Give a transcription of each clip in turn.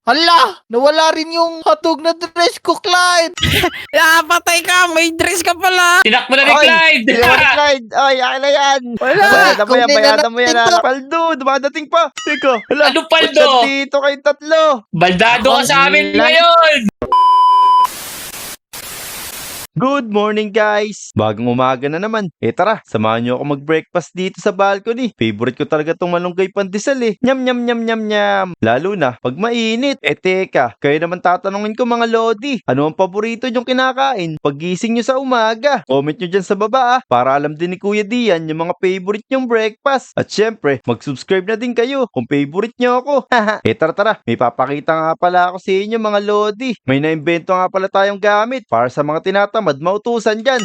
Hala! Nawala rin yung hotdog na dress ko, Clyde! Patay ka! May dress ka pala! Tinakbo na ni Oy! Clyde! Ginawa ni Clyde! Ay, akin na yan! Wala! Bayada mo yan, Kunin na bayada mo yan. natin to. Paldo, dumadating pa! Teka, hala! Ano, Paldo? Ba't dito kayong tatlo? Baldado ka sa amin Lang- ngayon! Good morning, guys! Bagong umaga na naman. Tara, samahan niyo ako mag-breakfast dito sa balcony. Favorite ko talaga tong malunggay pandesal Nyam, nyam, nyam, nyam, nyam. Lalo na pag mainit. Teka, kayo naman tatanungin ko mga lodi. Ano ang paborito niyong kinakain paggising niyo sa umaga? Comment niyo dyan sa baba para alam din ni Kuya Dian yung mga favorite niyong breakfast. At syempre, mag-subscribe na din kayo kung favorite niyo ako. Tara, may papakita nga pala ako sa inyo mga lodi. May naimbento nga pala tayong gamit para sa mga tinatamad mautusan dyan.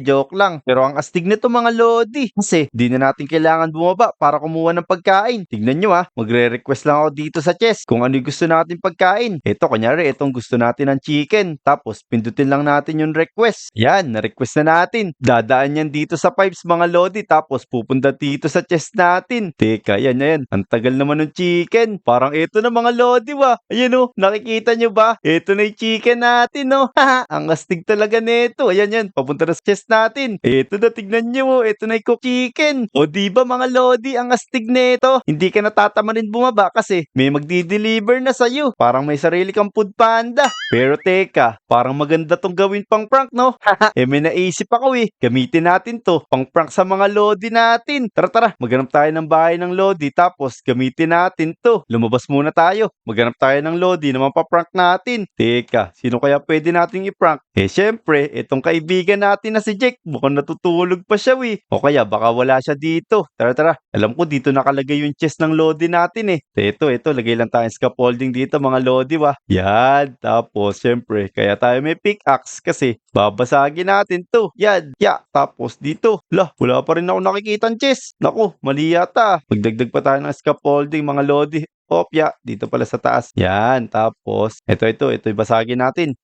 Joke lang. Pero ang astig nito mga lodi. Kasi di na natin kailangan bumaba para kumuha ng pagkain. Tignan nyo magre-request lang ako dito sa chest kung ano yung gusto natin pagkain. Ito kunyari, itong gusto natin ng chicken. Tapos pindutin lang natin yung request. Yan, na-request na natin. Dadaan yan dito sa pipes mga lodi. Tapos pupunta dito sa chest natin. Teka, yan. Ang tagal naman ng chicken. Parang ito na mga lodi Ayan nakikita nyo ba? Ito na yung chicken natin Ang astig talaga neto. Ayan, papunta na sa chest natin. Ito na, tignan nyo ito na yung cooked chicken. O diba mga lodi, ang astig neto. Hindi ka natatamanin bumaba kasi may magdi-deliver na sa'yo. Parang may sarili kang food panda. Pero teka, parang maganda tong gawin pang prank, no? May naisip ako gamitin natin to pang prank sa mga lodi natin. Tara, maghanap tayo ng bahay ng lodi tapos gamitin natin to. Lumabas muna tayo. Maghanap tayo ng lodi na mapaprank natin. Teka, sino kaya pwede nating i-prank? Siyempre, itong kaibigan natin na si Jake, mukhang natutulog pa siya O kaya baka wala siya dito. Tara. Alam ko dito nakalagay yung chest ng lodi natin Ito, lagay lang tayong scaffolding dito mga lodi Yan, tapos siyempre, kaya tayo may pickaxe kasi babasagin natin to. Yan, tapos dito. Wala pa rin ako nakikita ng chest. Naku, mali yata. Magdagdag pa tayo ng scaffolding mga lodi. Dito pala sa taas. Yan, tapos, ito, ibasagin natin.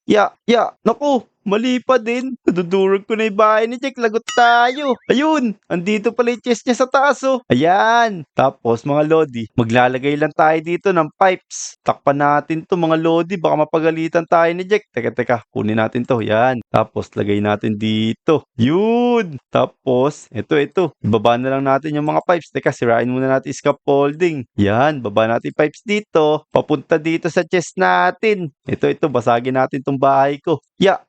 Naku, mali pa din. Nadudurog ko na yung bahay ni Jack. Lagot tayo. Ayun, andito pala yung chest niya sa taas Ayan. Tapos mga lodi, maglalagay lang tayo dito ng pipes. Takpan natin to mga lodi. Baka mapagalitan tayo ni Jack. Teka, kunin natin to. Yan. Tapos lagay natin dito. Yun. Tapos, ito. Ibaba na lang natin yung mga pipes. Teka, sirain muna natin scaffolding. Yan, baba natin pipes dito. Papunta dito sa chest natin. Ito, basagin natin tong bahay ko.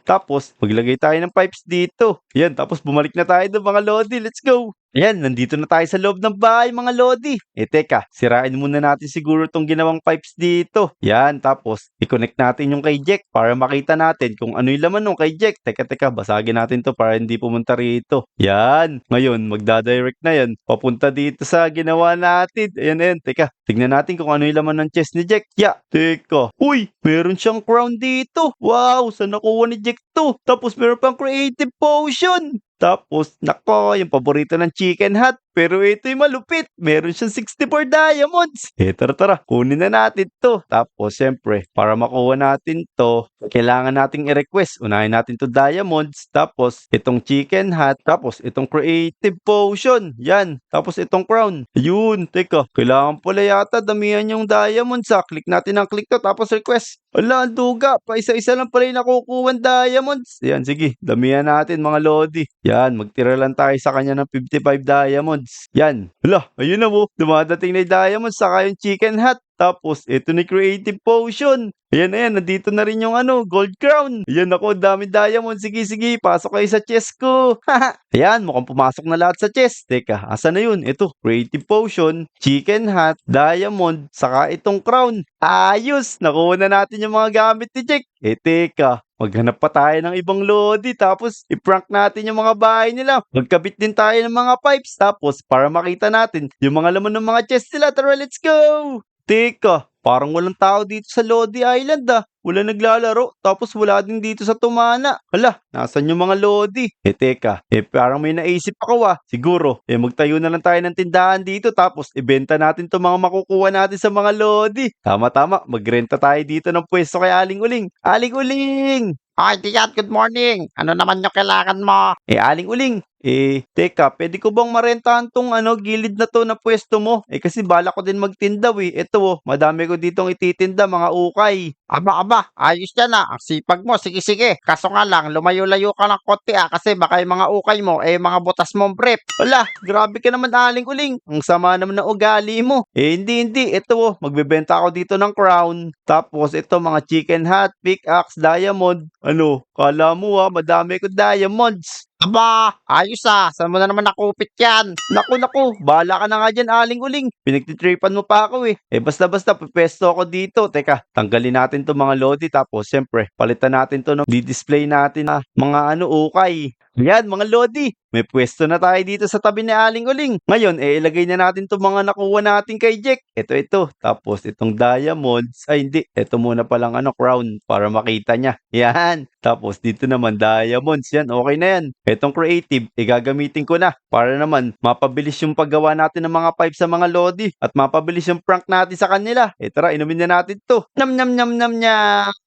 Tapos, maglagay tayo ng pipes dito. Yan, tapos bumalik na tayo doon mga lodi. Let's go! Ayan, nandito na tayo sa loob ng bahay mga lodi. Teka, sirain muna natin siguro tong ginawang pipes dito. Yan, tapos i-connect natin yung kay Jack para makita natin kung ano yung laman nung kay Jack. Teka, basagin natin to para hindi pumunta rito. Yan, ngayon magdadirect na yan. Papunta dito sa ginawa natin. Ayan, teka, tignan natin kung ano yung laman ng chest ni Jack. Teka, uy, meron siyang crown dito. Wow, saan nakuha ni Jack to? Tapos meron pang creative potion. Tapos, nako, yung paborito ng chicken hot. Pero ito yung malupit. Meron siyang 64 diamonds. Tara. Kunin na natin to. Tapos, syempre, para makuha natin to, kailangan nating i-request. Unahin natin to diamonds. Tapos, itong chicken hot. Tapos, itong creative potion. Yan. Tapos, itong crown. Ayun. Teka, kailangan pala yata damihan yung diamonds Click natin ang click to. Tapos, request. Ala, ang duga. Pa isa-isa lang pala yung nakukuha diamonds. Yan, sige. Damihan natin mga lodi. Yan, magtira lang tayo sa kanya ng 55 diamonds. Yan. Hala, ayun na dumadating na yung diamonds saka yung chicken hot. Tapos, ito ni creative potion. Ayan, nandito na rin yung gold crown. Ayan ako, dami diamond. Sige, pasok kayo sa chest ko. Ayan, mukhang pumasok na lahat sa chest. Teka, asa na yun? Ito, creative potion, chicken hat, diamond, saka itong crown. Ayos! Nakuha na natin yung mga gamit ni Jack. Teka, maghanap pa tayo ng ibang lodi. Tapos, i-prank natin yung mga bahay nila. Magkabit din tayo ng mga pipes. Tapos, para makita natin yung mga laman ng mga chest nila. Tara, let's go! Teka, parang walang tao dito sa Lodi Island Wala naglalaro. Tapos wala din dito sa Tumana. Hala, nasan yung mga Lodi? Teka, parang may naisip ako Siguro, magtayo na lang tayo ng tindahan dito. Tapos ibenta natin itong mga makukuha natin sa mga Lodi. Tama, magrenta tayo dito ng pwesto kay Aling Uling. Aling Uling! Ay, Tigat, good morning. Ano naman yung kailangan mo? Aling Uling, Teka, pwede ko bang marentahan tong gilid na to na pwesto mo? Kasi bala ko din magtinda Ito madami ko ditong ititinda mga ukay. Aba, ayos yan Ang sipag mo, sige. Kaso nga lang, lumayo-layo ka ng konti kasi baka yung mga ukay mo, mga butas mong brief. Wala, grabe ka naman aling uling. Ang sama naman ng ugali mo. Hindi. Ito magbebenta ako dito ng crown. Tapos ito mga chicken hat, pickaxe, diamond. Kala mo madami ko diamonds. Aba, ayos saan mo na naman nakupit yan? Naku, bahala ka na nga dyan, aling uling. Pinagtitripan mo pa ako basta pepesto ako dito. Teka, tanggalin natin to mga lodi. Tapos, syempre, palitan natin to di-display natin mga ukay. Yan, mga lodi. May pwesto na tayo dito sa tabi ni Aling Uling. Ngayon, ilagay na natin itong mga nakuha natin kay Jack. Ito. Tapos, itong diamonds. Ay, hindi. Ito muna palang crown para makita niya. Yan. Tapos, dito naman, diamonds. Yan, okay na yan. Itong creative, gagamitin ko na. Para naman, mapabilis yung paggawa natin ng mga pipe sa mga lodi. At mapabilis yung prank natin sa kanila. Tara, inumin na natin to. Nam.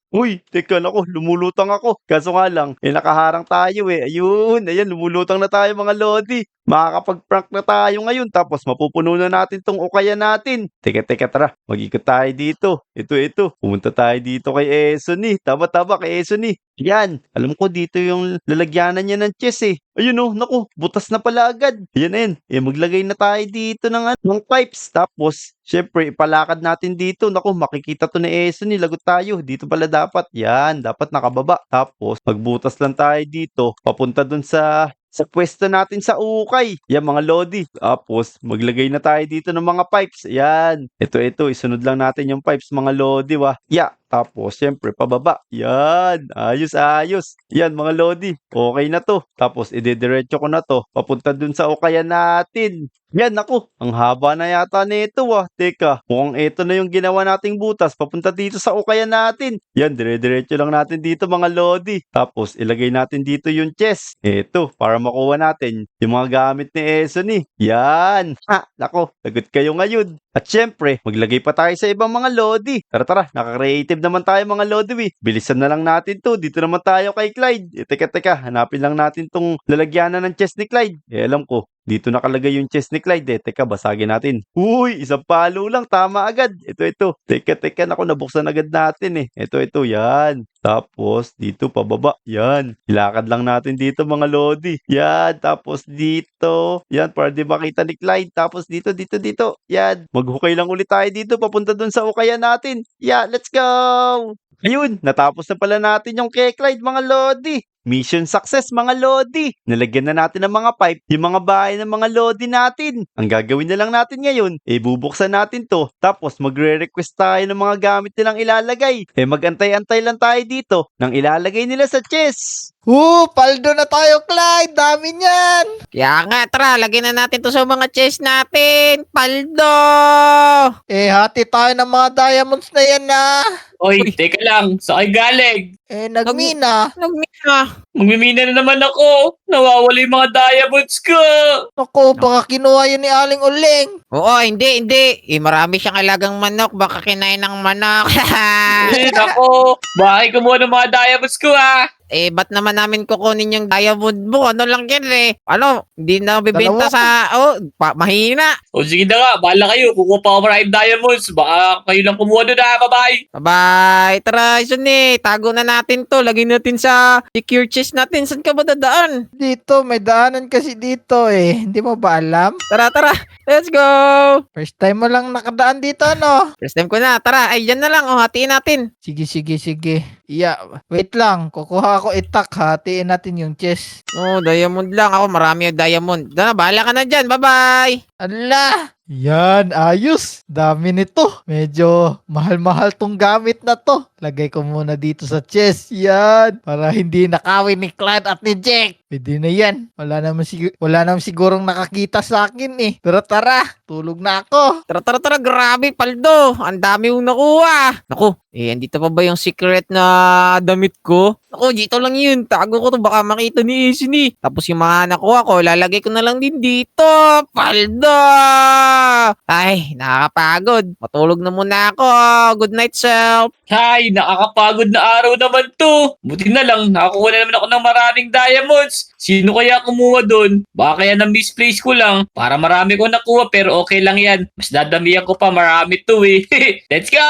Uy, teka nako, lumulutang ako. Kaso nga lang, nakaharang tayo Ayun, ayan, lumulutang na tayo mga lodi. Makakapag-prank na tayo ngayon tapos mapupuno na natin tong ukaya natin. Teka, tara. Mag-ikot tayo dito. Ito. Pumunta tayo dito kay Esony. Tama kay Esony. Yan. Alam ko dito yung lalagyanan niya ng chest Ayun naku, butas na pala agad. Ayan. Maglagay na tayo dito ng pipes. Tapos, syempre, ipalakad natin dito. Naku, makikita to ni Esony. Lagot tayo. Dito pala dapat. Yan, dapat nakababa. Tapos, magbutas lang tayo dito. Papunta dun sa pwesto natin sa ukay. Yan mga lodi. Tapos, maglagay na tayo dito ng mga pipes. Yan. Ito. Isunod lang natin yung pipes mga lodi Tapos, syempre, pababa. Yan. Ayos. Yan, mga lodi. Okay na to. Tapos, idediretso ko na to. Papunta dun sa ukayan natin. Yan, naku. Ang haba na yata nito Teka, mukhang ito na yung ginawa nating butas. Papunta dito sa ukayan natin. Yan, dire-diretso lang natin dito mga lodi. Tapos, ilagay natin dito yung chest. Ito, para makuha natin yung mga gamit ni Esony. Yan. Naku, lagot kayo ngayon. At syempre, maglagay pa tayo sa ibang mga lodi. Tara, naka-creative naman tayo mga lodi Bilisan na lang natin to. Dito naman tayo kay Clyde. Teka, hanapin lang natin tong lalagyanan ng chest ni Clyde. Alam ko, dito nakalagay yung chest ni Clyde Teka, basagin natin. Uy, isang palo lang. Tama agad. Ito. Teka, naku, nabuksan agad natin Ito, yan. Tapos, dito, pababa. Yan. Ilakad lang natin dito mga lodi. Yan. Tapos, dito. Yan, para di makita ni Clyde. Tapos, dito. Yan. Maghukay lang ulit tayo dito. Papunta dun sa ukayan natin. Yeah, let's go! Ayun, natapos na pala natin yung kay Clyde mga lodi. Mission success mga lodi. Nalagyan na natin ng mga pipe yung mga bahay ng mga lodi natin. Ang gagawin na lang natin ngayon, bubuksan natin to. Tapos magre-request tayo ng mga gamit nilang ilalagay. Magantay-antay lang tayo dito nang ilalagay nila sa chest. Paldo na tayo, Clyde. Dami niyan. Kaya nga, tara, lagyan na natin to sa mga chest natin. Paldo! Hati tayo ng mga diamonds na yan Oy, Uy. teka lang. Sa kay galing. Nagmina. Nagmina. Magmimina na naman ako. Nawawala yung mga diamonds ko. Naku, baka kinuha yun ni Aling Uling. Oo, hindi. Marami siyang alagang manok. Baka kinain ng manok. Nako. Bakit kumuha ng mga diamonds ko Ba't naman namin kukunin yung diamond mo? Ano lang yan Hindi na bibenta Dalawa. mahina. O sige na nga. Bahala kayo. Kukuha pa ako maraming diamonds. Baka kayo lang kumuha doon Bye-bye. Bye. Tara, tago na natin to. Lagay natin sa secure chest natin. Saan ka ba dadaan? Dito, may daanan kasi dito Hindi mo ba alam? Tara. Let's go. First time mo lang nakadaan dito, First time ko na. Tara, ay dyan na lang. Hatiin natin. Sige. Wait lang. Kukuha ako itak. Hatiin natin yung chest. Diamond lang. Ako marami yung diamond. Bahala ka na dyan. Bye-bye. Ala! Yan, ayos. Dami nito. Medyo mahal-mahal tong gamit na to. Lagay ko muna dito sa chest. Yan. Para hindi nakawin ni Clyde at ni Jack. Pwede na yan. Wala naman sigurong nakakita sa akin Tara. Tulog na ako. Tara. Grabe, Paldo. Ang dami yung nakuha. Naku, andito pa ba yung secret na damit ko? Naku, dito lang yun. Tago ko to. Baka makita ni Esony. Tapos yung mga nakuha ko, lalagay ko na lang din dito. Paldo! Ay, nakakapagod. Matulog na muna ako. Good night, self. Hay, nakakapagod na araw naman to. Buti na lang, nakakuha na naman ako ng maraming diamonds. Months. Sino kaya kumuha doon? Baka kaya na-misplace ko lang. Para marami ko nakuha pero okay lang yan. Mas dadamihan ko pa, marami to eh. Let's go!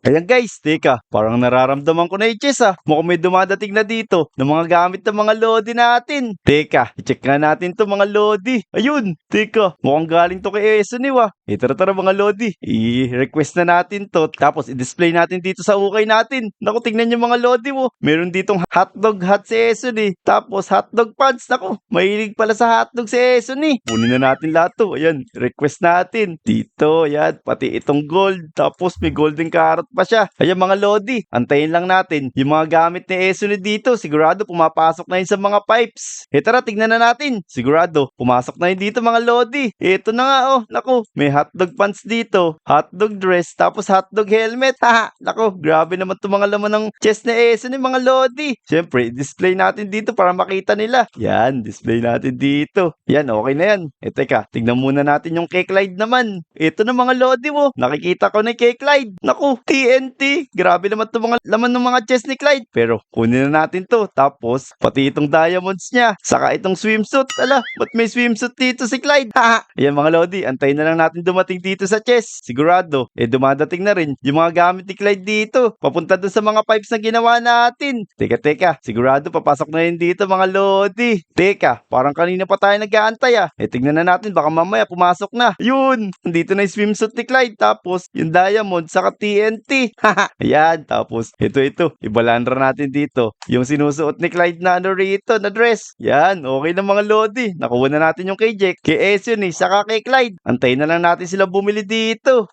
Ayan guys, teka, parang nararamdaman ko na yung chess Mukhang may dumadating na dito ng mga gamit ng mga lodi natin. Teka, i-check nga natin to mga lodi. Ayun, teka, mukhang galing to kay Esuni tara mga lodi. I-request na natin to. Tapos i-display natin dito sa ukay natin. Naku, tingnan yung mga lodi mo. Meron ditong hotdog hat si Esuni. Tapos hotdog pants. Naku, mahilig pala sa hotdog si Esuni. Kunin na natin lahat to. Ayan, request natin. Dito, ayan, pati itong gold. Tapos may golden carrot pa siya. Ayan mga lodi, antayin lang natin yung mga gamit ni Esuni dito. Sigurado pumapasok na yun sa mga pipes. Tara, tignan na natin. Sigurado, pumasok na yun dito mga lodi. Ito na nga naku, may hotdog pants dito, hotdog dress, tapos hotdog helmet. Haha, naku, grabe naman itong mga laman ng chest ni Esuni mga lodi. Siyempre, display natin dito para makita nila. Yan, display natin dito. Yan, okay na yan. Teka, tignan muna natin yung cake slide naman. Ito na mga lodi mo. Nakikita ko na yung cake slide. Naku, TNT. Grabe naman itong mga laman ng mga chest ni Clyde. Pero, kunin na natin to. Tapos, pati itong diamonds niya. Saka itong swimsuit. Ala, ba't may swimsuit dito si Clyde? Haha. Ayan mga lodi, antayin na lang natin dumating dito sa chest. Sigurado, dumadating na rin yung mga gamit ni Clyde dito. Papunta dun sa mga pipes na ginawa natin. Teka, sigurado papasok na yun dito mga lodi. Teka, parang kanina pa tayo nag-aantay tignan na natin, baka mamaya pumasok na. Yun, nandito na yung swimsuit ni Clyde. Tapos, yung diamond, saka TNT. Haha. Ayan, tapos, ito, ibalandra natin dito. Yung sinusuot ni Clyde na rito, na dress. Yan, okay na mga lodi. Nakuha na natin yung kay Jack, kay Esuni, saka kay Clyde. Antayin na lang natin sila bumili dito.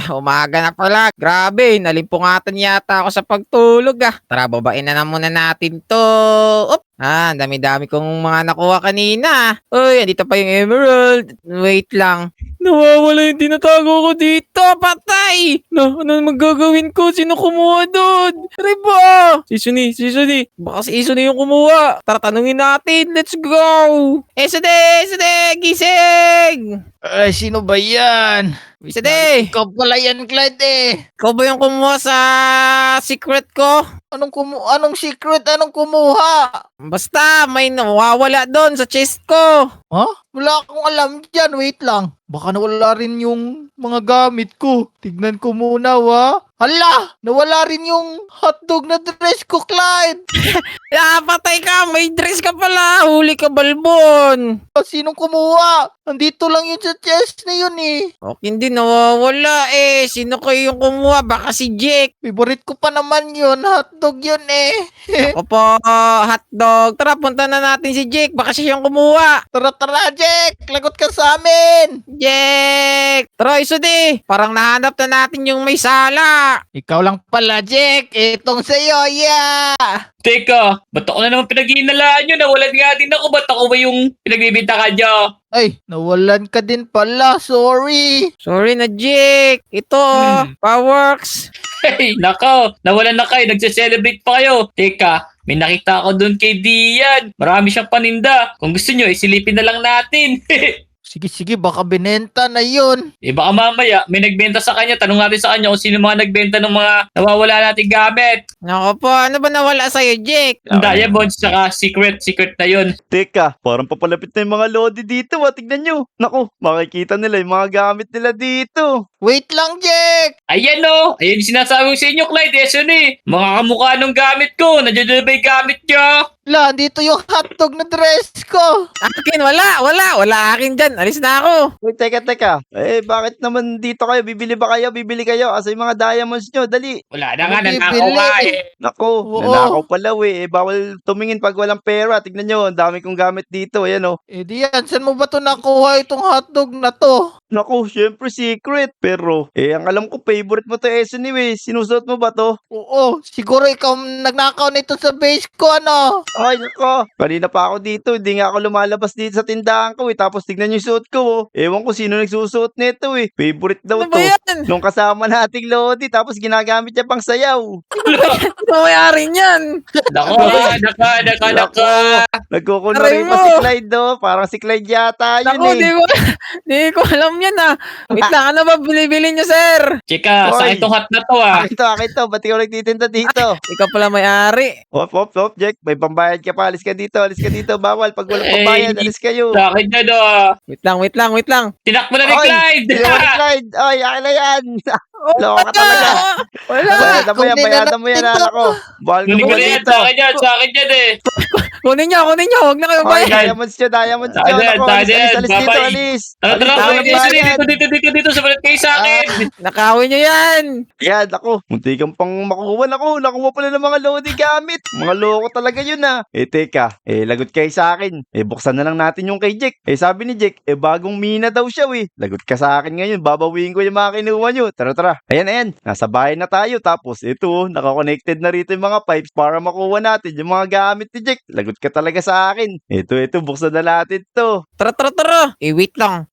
Umaga na pala. Grabe, nalimpungatan yata ako sa pagtulog Tara, babain na muna natin to. Ang dami-dami kong mga nakuha kanina. Uy, andito pa yung emerald. Wait lang. Nawawala yung tinatago ko dito. Patay! Ano magagawin ko? Sino kumuha doon? Ribo! Si Suni. Baka si Suni yung kumuha. Tara, tanungin natin. Let's go! Esade! Gising! Ay, sino ba yan? Esade! Ikaw pala yan, Clyde Ikaw ba yung kumuha sa secret ko? Anong secret? Anong kumuha? Basta, may nawawala doon sa chest ko. Wala akong alam dyan. Wait lang. Baka nawala rin yung mga gamit ko. Tignan ko muna, Hala! Nawala rin yung hotdog na dress ko, Clyde. Patay ka! May dress ka pala! Huli ka, balbon! Sinong kumuha? Nandito lang yun sa chest na yun Okay, hindi nawawala Sino kayo yung kumuha? Baka si Jake. Favorite ko pa naman yun. Hotdog yun Ako po, hotdog. Tara, punta na natin si Jake. Baka siya yung kumuha. Tara, Jack! Lagot ka sa amin! Jake! Tara, Isudi. Parang nahanap na natin yung may sala. Ikaw lang pala, Jack. Itong sa'yo, yeah! Teka, ba't ako na naman pinag-iinalaan nyo? Nawalan nga din ako. Ba't ako ba yung pinagbibintakan nyo? Ay, nawalan ka din pala. Sorry. Sorry na, Jake. Ito, Powerworks. Hey, nako, nawalan na kayo. Nagse-celebrate pa kayo. Teka, may nakita ako doon kay Dian. Marami siyang paninda. Kung gusto nyo, isilipin na lang natin. Sige, baka binenta na yun. Baka mamaya, may nagbenta sa kanya. Tanong natin sa kanya kung sino mga nagbenta ng mga nawawala nating gamit. Nako po, ano ba nawala sa'yo, Jake? Ang diamonds, saka secret na yun. Teka, parang papalapit na yung mga lodi dito tignan nyo. Naku, makikita nila yung mga gamit nila dito. Wait lang, Jack! Ayan ayan yung sinasabi ko sa inyo, Clyde. Mga kamukha nung gamit ko. Nandiyan na ba yung gamit nyo? Dito yung hotdog na dress ko. Akin, wala akin dyan. Alis na ako. Uy, teka. Bakit naman dito kayo? Bibili kayo? Asa yung mga diamonds nyo? Dali. Wala na nga, Bibili. nanakaw nga Nako, Oo. nanakaw pala bawal tumingin pag walang pera. Tignan nyo, ang dami kong gamit dito. Ayan Diyan, saan mo ba ito nakuha itong hotdog na to? Naku, syempre secret. Pero, ang alam ko, favorite mo to Esuni Sinusuot mo ba to? Oo, siguro ikaw nagnakaw nito sa base ko, ano? Ay, nako. Kanina pa ako dito. Hindi nga ako lumalabas dito sa tindahan ko Tapos tignan yung suot ko Ewan ko sino nagsusuot nito Favorite daw Ano to. ba yan? Nung kasama nating Lodi. Tapos ginagamit niya pang sayaw. Ano mayari niyan? Nako. Nagkukunwari Aray pa mo. si Clyde Parang si Clyde yata yun Ako, di ko alam yan ah. Wait lang, ano ba binibili nyo, sir? Chika, sa Hoy. itong hat na to ah. Akin to. Ba't ikaw nagtitinda dito? Ikaw pala may-ari. Hop, Jack. May pambayad ka pa. Alis ka dito. Bawal. Pag walang Eh, pambayad, alis kayo. Sa akin yan ah. Wait lang. Tinakbo na ni Oy, Clyde. Ginawa ni Clyde. Oy, akin na yan. Loko ka talaga. Wala. Bayadan mo yan, anak ko. Bahal ko Kunin ko mo na yan, dito. sa akin yan eh. Kunin nyo. Huwag na kayo Oy, bayad. diamonds nyo. Saan yan, Ako, saan alis yan? dito, Bye-bye. alis. Tara, Alis, tara, walang bayad. dito, sa balat kayo sa akin. Nakawin nyo yan. Yan, ako. Munti kang pang makukuha na ko. Nakuha pala ng mga loading gamit. Mga loko talaga yun ah. Teka. Lagot kayo sa akin. Buksan na lang natin yung kay Jack. Sabi ni Jack, bagong mina daw siya Lagot ka sa akin ngayon. Babawiin ko yung mga kinuha nyo. Tara. Ayan. Nasa bahay na tayo. Tapos ito, nakakonected na rito yung mga pipes para makuha natin yung mga gamit ni Jack. Lagot ka talaga sa akin. Ito, buksan na natin to. Tara. Wait lang.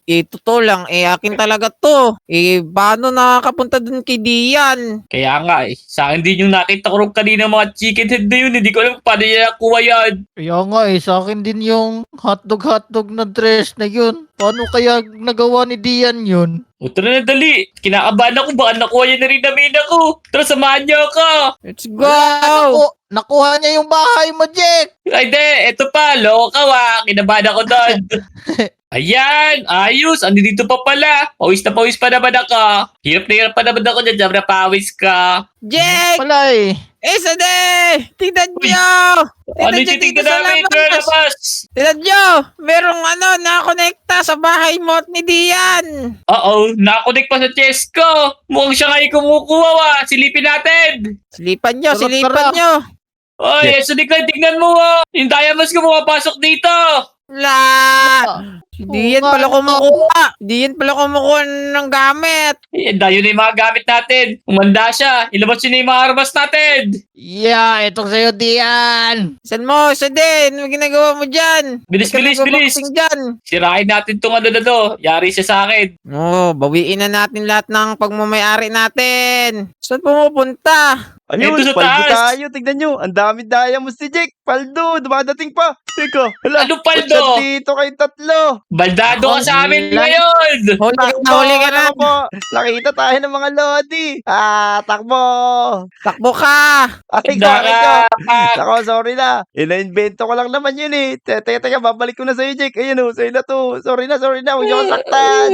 Totoo lang. Akin talaga to. Paano nakakapunta dun kay Dian? Kaya nga eh, sa akin din yung nakita ko rin kanina mga chicken head na yun. Hindi ko alam kung paano niya nakuha yan. Kaya nga sa akin din yung hotdog na dress na yun. Paano kaya nagawa ni Dian yun? O tara na dali. Kinakabahan ako, baka nakuha niya na rin namin ako. Tara, samahan niyo ako. Let's go! Nakuha niya yung bahay mo, Jack! Ay, di, eto pa, loko ka kinabahan ako doon. Ayan, ayos, andi dito pa pala. Pawis na pawis pa naman ako. Hirap na hirap pa naman ako dyan, na pawis ka. Jake! Wala Sade! Tignan Uy. nyo! Ano yung titignan namin, labas? Tignan nyo! Merong nakakonekta sa bahay mo at ni Dian! Oo, nakakonek pa sa chest ko. Mukhang siya nga yung kumukuha, silipin natin. Silipan nyo! Tara. Oy, so di ka, tignan mo yung diamonds ko pumapasok dito. La! Di yan Oo nga, pala kumukuha! Di yan pala kumukuha ng gamit! Eh, dayo na yung mga gamit natin. Umanda siya, ilabas yun na yung mga armas natin. Yeah, itong sa'yo, Dian! San mo? Sade! Ano ginagawa mo dyan? Bilis, Ba't ka bilis. nagbaboxing dyan? Sirain natin tong ano na to. Yari siya sa akin. Oo, bawiin na natin lahat ng pagmamayari natin. Saan pumupunta? Ayun, Ito sa paldo taas. tayo. Tignan nyo. Ang dami diamonds ni Jack. Paldo, dumadating pa. Teka, hala. Ano ba't paldo? dito kayo tatlo? Baldado ka sa amin ngayon. Huli ka na! Takbo. Nakita tayo ng mga lodi. Takbo. Takbo ka! Ay, sorry ko. Ako, sorry na. Ina-invento ko lang naman yun Teka, babalik ko na sa'yo, Jack. Ayun sa'yo na to. Sorry na. Huwag niyo akong saktan.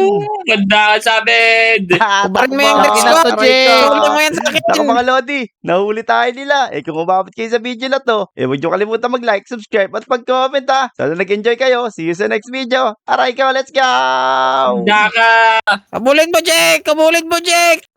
Banda ka sa amin. Kubarin mo yung Takbo. next ko! Aray ko. Solo mo yan sa akin! Naku mga lodi, nahuli tayo nila. Kung umabot kayo sa video na to, huwag niyo kalimutan mag-like, subscribe, at mag-comment Sana nag-enjoy kayo. See you sa next video. Aray ko, let's go! Banda ka. Kabulin mo, Jake!